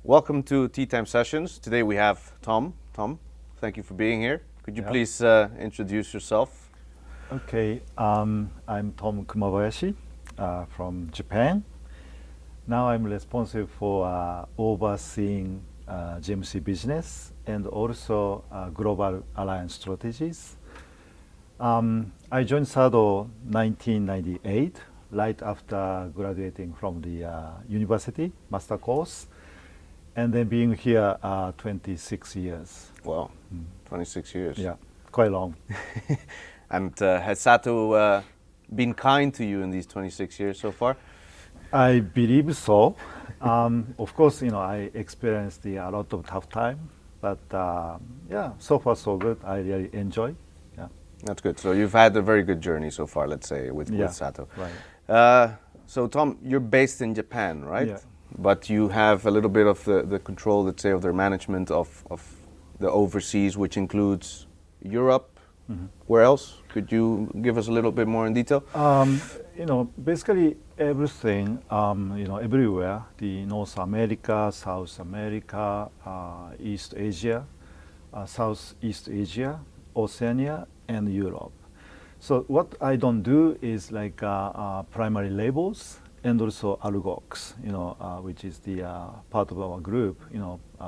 Welcome to Tea Time Sessions. Today we have Tom. Tom, thank you for being here. Could you please introduce yourself? Okay, I'm Tom Kumabayashi from Japan. Now I'm responsible for overseeing GMC business and also global alliance strategies. I joined SATO 1998, right after graduating from the university master course, and then being here 26 years. Wow, 26 years. Yeah, quite long. And has SATO been kind to you in these 26 years so far? I believe so. Of course, I experienced a lot of tough time, but yeah, so far so good. I really enjoy. Yeah, that's good. So you've had a very good journey so far, let's say, with SATO. Right. So Tom, you're based in Japan, right? Yeah. But you have a little bit of the control, let's say, of their management of the overseas, which includes Europe. Mm-hmm. Where else? Could you give us a little bit more in detail? Basically everything, everywhere, the North America, South America, East Asia, Southeast Asia, Oceania, and Europe. So what I don't do is like primary labels and also Algox, which is the part of our group,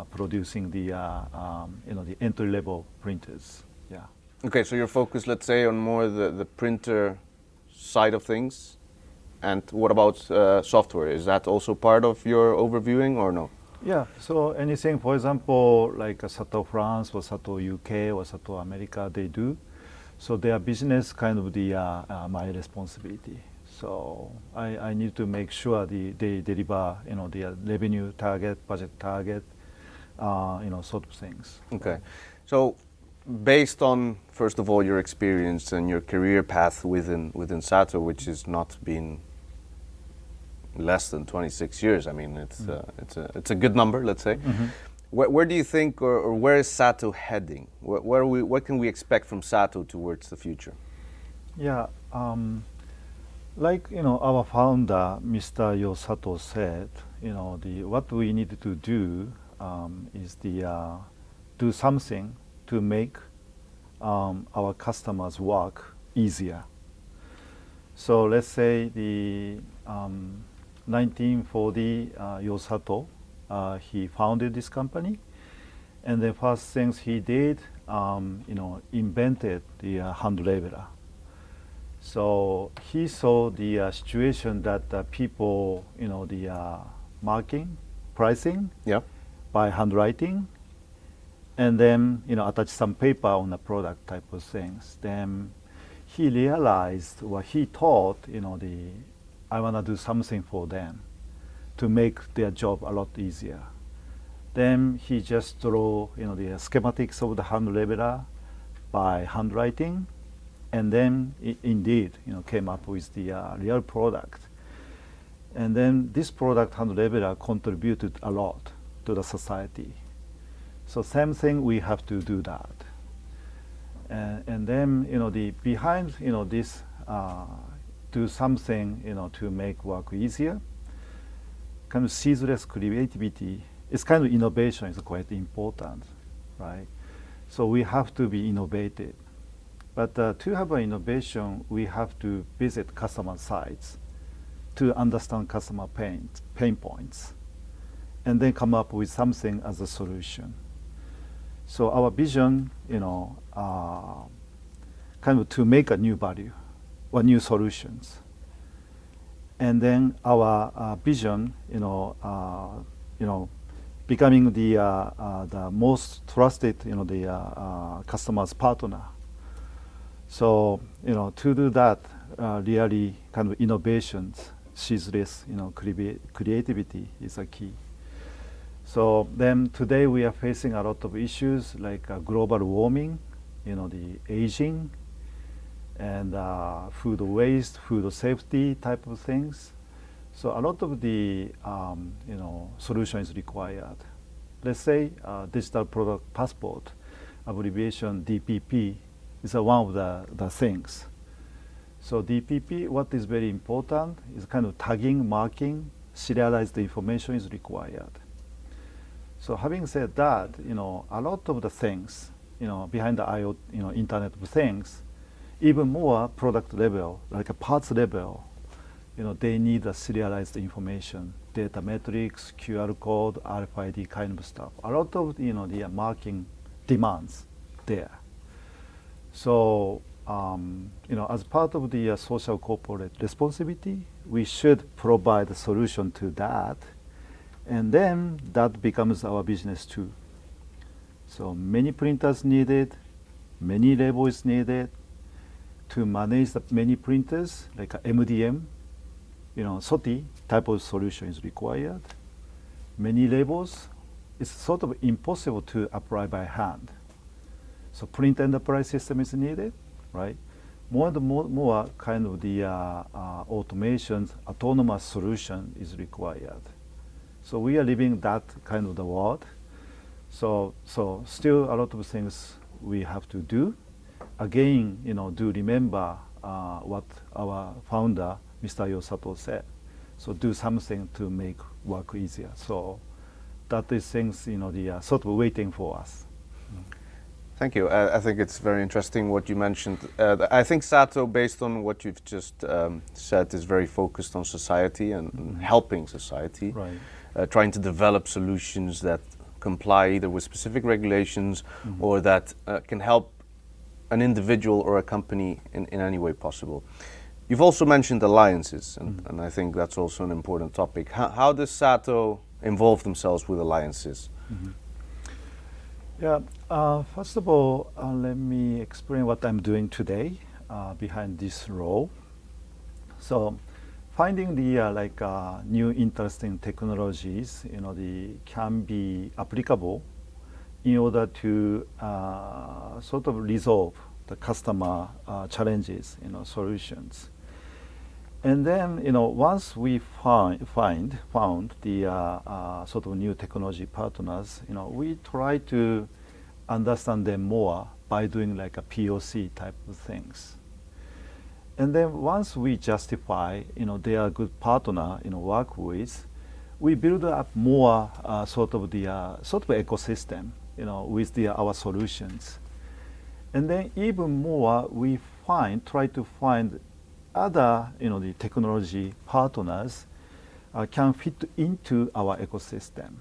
producing the the entry-level printers. Yeah. Okay, so you're focused, let's say, on more the printer side of things. And what about software? Is that also part of your overviewing or no? Yeah, so anything, for example, like SATO France or SATO UK or SATO America, they do. So their business kind of my responsibility. So I need to make sure they deliver, their revenue target, budget target, sort of things. Okay, so based on, first of all, your experience and your career path within SATO, which has not been less than 26 years. I mean, it's a good number, let's say. Mm-hmm. Where do you think, or where is SATO heading? What can we expect from SATO towards the future? Yeah, like our founder, Mr. Yosato said, what we need to do is do something to make our customers' work easier. So let's say the 1940 Yosato, he founded this company, and the first things he did, invented the hand labeler. So he saw the situation that people, marking, pricing, by handwriting, and then attach some paper on the product type of things. Then he realized, or he thought, I want to do something for them to make their job a lot easier. Then he just drew the schematics of the hand labeler by handwriting, and then indeed came up with the real product. And then this product, hand labeler, contributed a lot to the society. So same thing, we have to do that. And then the behind this do something to make work easier. Kind of ceaseless creativity. It's kind of innovation is quite important, right? So we have to be innovative. But to have an innovation, we have to visit customer sites to understand customer pain points, and then come up with something as a solution. So our vision, kind of to make a new value or new solutions. And then our vision, becoming the most trusted, the customer's partner. So, to do that, really kind of innovations, ceaseless, creativity is a key. So then today we are facing a lot of issues like global warming, the aging, and food waste, food safety type of things. So a lot of the solution is required. Let's say digital product passport, abbreviation DPP, is one of the things. So DPP, what is very important is kind of tagging, marking, serialized information is required. So having said that, a lot of the things, behind the IoT, Internet of Things, even more product level, like a parts level, they need a serialized information, data metrics, QR code, RFID kind of stuff. A lot of, the marking demands there. So, as part of the social corporate responsibility, we should provide a solution to that, and then that becomes our business too. So many printers needed, many labels needed to manage the many printers, like a MDM, SOTI type of solution is required. Many labels, it's sort of impossible to apply by hand. So print enterprise system is needed, right? More and more kind of the automation, autonomous solution is required. So we are living that kind of the world. So still a lot of things we have to do. Again, do remember what our founder, Mr. SATO said. So do something to make work easier. So that is things, the sort of waiting for us. Thank you. I think it's very interesting what you mentioned. I think SATO, based on what you've just said, is very focused on society and helping society, right. Trying to develop solutions that comply either with specific regulations or that can help an individual or a company in any way possible. You've also mentioned alliances, and I think that's also an important topic. How does SATO involve themselves with alliances? Yeah, first of all, let me explain what I'm doing today behind this role. So, finding the new interesting technologies, can be applicable in order to sort of resolve the customer challenges, solutions. And then, once we found the sort of new technology partners, we try to understand them more by doing like a POC type of things. And then once we justify, they are a good partner, work with, we build up more sort of ecosystem, with our solutions. And then even more, we try to find other, the technology partners can fit into our ecosystem.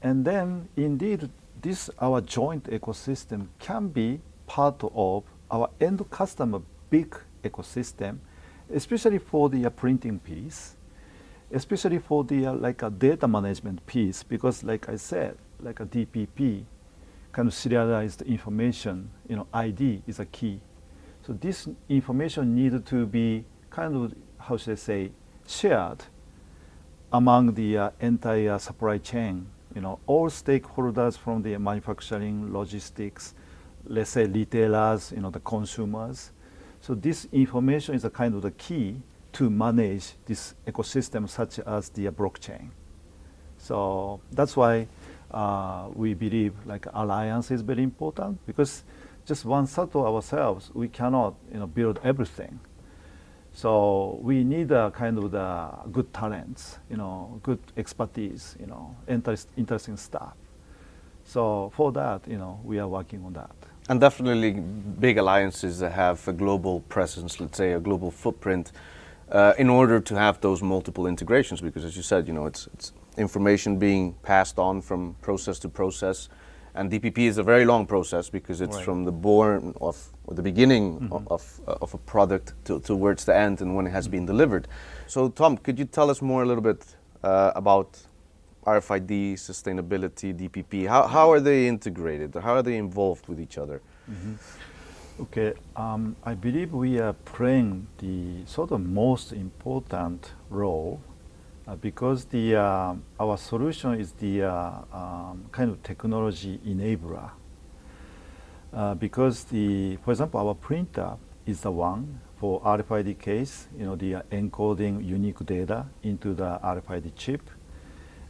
And then indeed, this our joint ecosystem can be part of our end customer big ecosystem, especially for the printing piece, especially for the like a data management piece, because like I said, like a DPP, kind of serialized information, ID is a key. So this information needed to be kind of, how should I say, shared among the entire supply chain. All stakeholders from the manufacturing, logistics, let's say retailers, the consumers. So this information is a kind of the key to manage this ecosystem, such as the blockchain. So that's why we believe like alliance is very important, because just one SATO ourselves, we cannot build everything. So we need a kind of the good talents, good expertise, interesting stuff. So for that, we are working on that. And definitely big alliances that have a global presence, let's say a global footprint, in order to have those multiple integrations, because as you said, it's information being passed on from process to process. And DPP is a very long process, because it's right. from the born of, or the beginning of a product towards the end and when it has been delivered. So Tom, could you tell us more a little bit about RFID, sustainability, DPP? How are they integrated? How are they involved with each other? Okay, I believe we are playing the sort of most important role because our solution is the kind of technology enabler. Because for example, our printer is the one for RFID case, the encoding unique data into the RFID chip,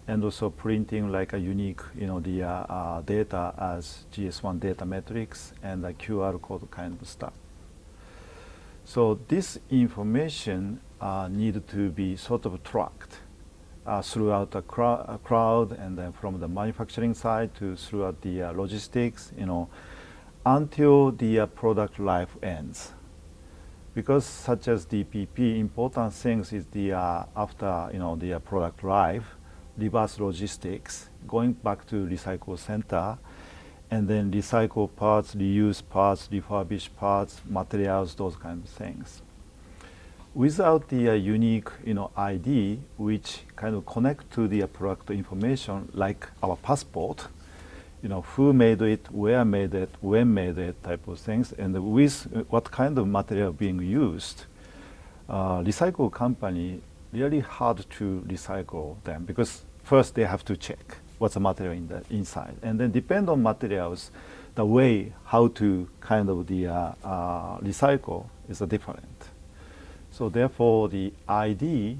and also printing like a unique, the data as GS1 data metrics and the QR code kind of stuff. So this information needed to be sort of tracked throughout the crowd, and then from the manufacturing side to throughout the logistics, until the product life ends. Because such as DPP, important things is the after the product life, reverse logistics, going back to recycle center, and then recycle parts, reuse parts, refurbish parts, materials, those kind of things. Without the unique ID, which kind of connect to the product information, like our passport, who made it, where made it, when made it, type of things, and with what kind of material being used, recycle company really hard to recycle them, because first they have to check what's the material in the inside, and then depend on materials, the way how to kind of the recycle is different. So therefore, the ID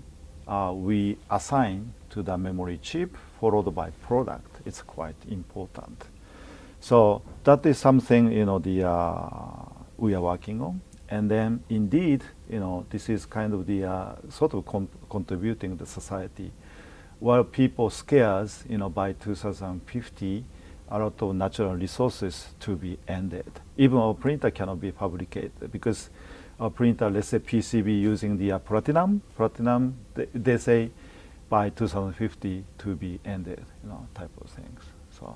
we assign to the memory chip followed by product. It's quite important. So that is something we are working on, and then indeed this is kind of the sort of contributing the society. While people scares by 2050, a lot of natural resources to be ended. Even our printer cannot be fabricated because our printer, let's say PCB using the platinum, they say by 2050 to be ended, type of things. So,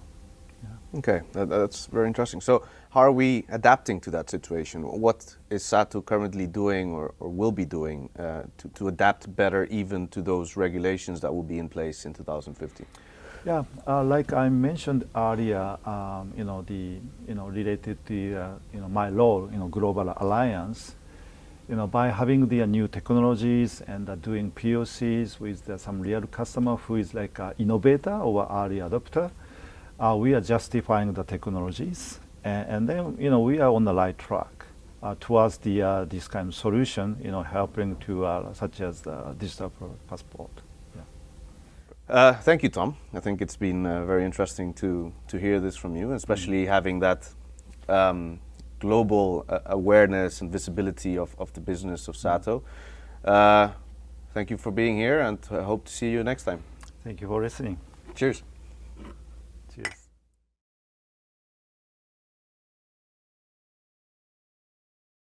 yeah. Okay, that's very interesting. So how are we adapting to that situation? What is SATO currently doing or will be doing to adapt better even to those regulations that will be in place in 2050? Yeah, like I mentioned earlier, related to my role, Global Alliance, by having the new technologies and doing POCs with some real customer who is like an innovator or early adopter, we are justifying the technologies, and then we are on the right track towards the this kind of solution, helping to such as the digital passport. Yeah. Thank you, Tom. I think it's been very interesting to hear this from you, especially having that global awareness and visibility of the business of SATO. Thank you for being here, and I hope to see you next time. Thank you for listening. Cheers.